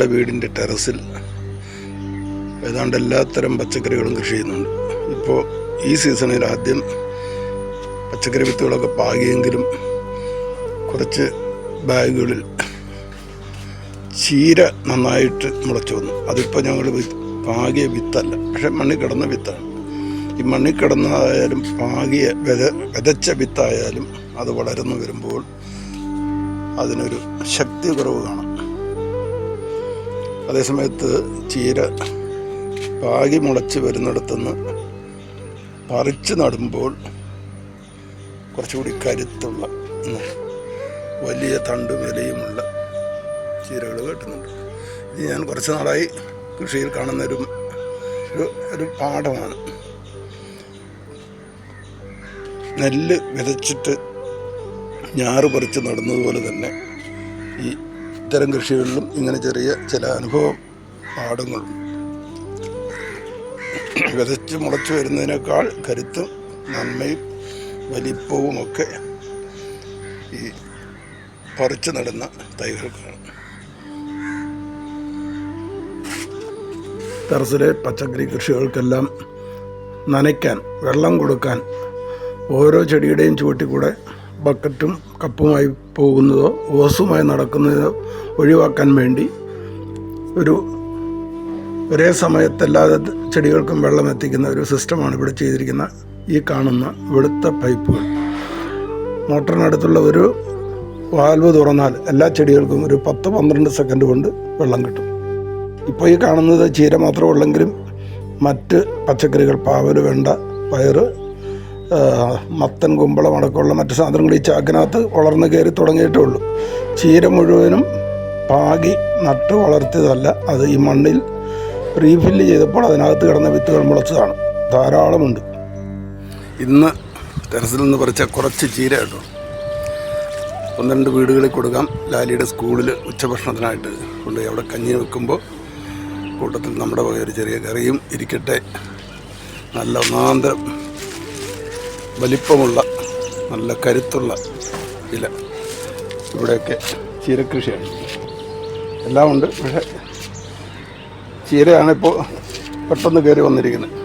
ഞങ്ങളുടെ വീടിൻ്റെ ടെറസിൽ ഏതാണ്ട് എല്ലാത്തരം പച്ചക്കറികളും കൃഷി ചെയ്യുന്നുണ്ട്. ഇപ്പോൾ ഈ സീസണിൽ ആദ്യം പച്ചക്കറി വിത്തുകളൊക്കെ പാകിയെങ്കിലും കുറച്ച് ബാഗുകളിൽ ചീര നന്നായിട്ട് മുളച്ചു വന്നു. അതിപ്പോൾ ഞങ്ങൾ പാകിയ വിത്തല്ല, പക്ഷെ മണ്ണിൽ കിടന്ന വിത്താണ്. ഈ മണ്ണിൽ കിടന്നതായാലും പാകിയ വിതച്ച വിത്തായാലും അത് വളർന്നു വരുമ്പോൾ അതിനൊരു ശക്തി കുറവ് കാണാം. അതേസമയത്ത് ചീര പാകി മുളച്ച് വരുന്നിടത്തുനിന്ന് പറിച്ച് നടുമ്പോൾ കുറച്ചുകൂടി കരുത്തുള്ള വലിയ തണ്ടും ഇലയുമുള്ള ചീരകൾ കിട്ടുന്നുണ്ട്. ഇത് ഞാൻ കുറച്ച് നാളായി കൃഷിയിൽ കാണുന്നൊരു പാഠമാണ്. നെല്ല് വിതച്ചിട്ട് ഞാറ് പറിച്ച് നടുന്നതുപോലെ തന്നെ ഈ ഇത്തരം കൃഷികളിലും ഇങ്ങനെ ചെറിയ ചില അനുഭവ പാഠങ്ങളുണ്ട്. വിതച്ച് മുളച്ചു വരുന്നതിനേക്കാൾ കരുത്തും നന്മയും വലിപ്പവുമൊക്കെ ഈ പറിച്ചു നടുന്ന തൈകൾക്കാണ്. ടെറസിലെ പച്ചക്കറി കൃഷികൾക്കെല്ലാം നനയ്ക്കാൻ, വെള്ളം കൊടുക്കാൻ ഓരോ ചെടിയുടെയും ചുവട്ടിൽ കൂടെ ബക്കറ്റും കപ്പുമായി പോകുന്നതോ ഓസുമായി നടക്കുന്നതോ ഒഴിവാക്കാൻ വേണ്ടി ഒരേ സമയത്തല്ലാതെ ചെടികൾക്കും വെള്ളം എത്തിക്കുന്ന ഒരു സിസ്റ്റമാണ് ഇവിടെ ചെയ്തിരിക്കുന്ന ഈ കാണുന്ന വെളുത്ത പൈപ്പുകൾ. മോട്ടറിനടുത്തുള്ള ഒരു വാൽവ് തുറന്നാൽ എല്ലാ ചെടികൾക്കും ഒരു 10-12 സെക്കൻഡ് കൊണ്ട് വെള്ളം കിട്ടും. ഇപ്പോൾ ഈ കാണുന്നത് ചീര മാത്രമുള്ളെങ്കിലും മറ്റ് പച്ചക്കറികൾ, പാവൽ, വെണ്ട, പയറ്, മത്തൻ, കുമ്പളം അടക്കമുള്ള മറ്റ് സാധനങ്ങൾ ഈ ചാക്കിനകത്ത് വളർന്നു കയറി തുടങ്ങിയിട്ടേ ഉള്ളൂ. ചീര മുഴുവനും പാകി നട്ട് വളർത്തിയതല്ല, അത് ഈ മണ്ണിൽ റീഫില്ല് ചെയ്തപ്പോൾ അതിനകത്ത് കിടന്ന വിത്തുകൾ മുളച്ചതാണ്. ധാരാളമുണ്ട്. ഇന്ന് ടെറസിൽ നിന്ന് പറിച്ച കുറച്ച് ചീര കേട്ടോ. 1-2 വീടുകളിൽ കൊടുക്കാം. ലാലിയുടെ സ്കൂളിൽ ഉച്ചഭക്ഷണത്തിനായിട്ട് കൊണ്ടുപോയി അവിടെ കഞ്ഞി വെക്കുമ്പോൾ കൂട്ടത്തിൽ നമ്മുടെ വക ഒരു ചെറിയ കറിയും ഇരിക്കട്ടെ. നല്ല ഒന്നാന്തരം വലിപ്പമുള്ള നല്ല കരുത്തുള്ള ഇല. ഇവിടെയൊക്കെ ചീരക്കൃഷിയാണ്, എല്ലാം ഉണ്ട്. പക്ഷേ ചീരയാണിപ്പോൾ പെട്ടെന്ന് കയറി വന്നിരിക്കുന്നത്.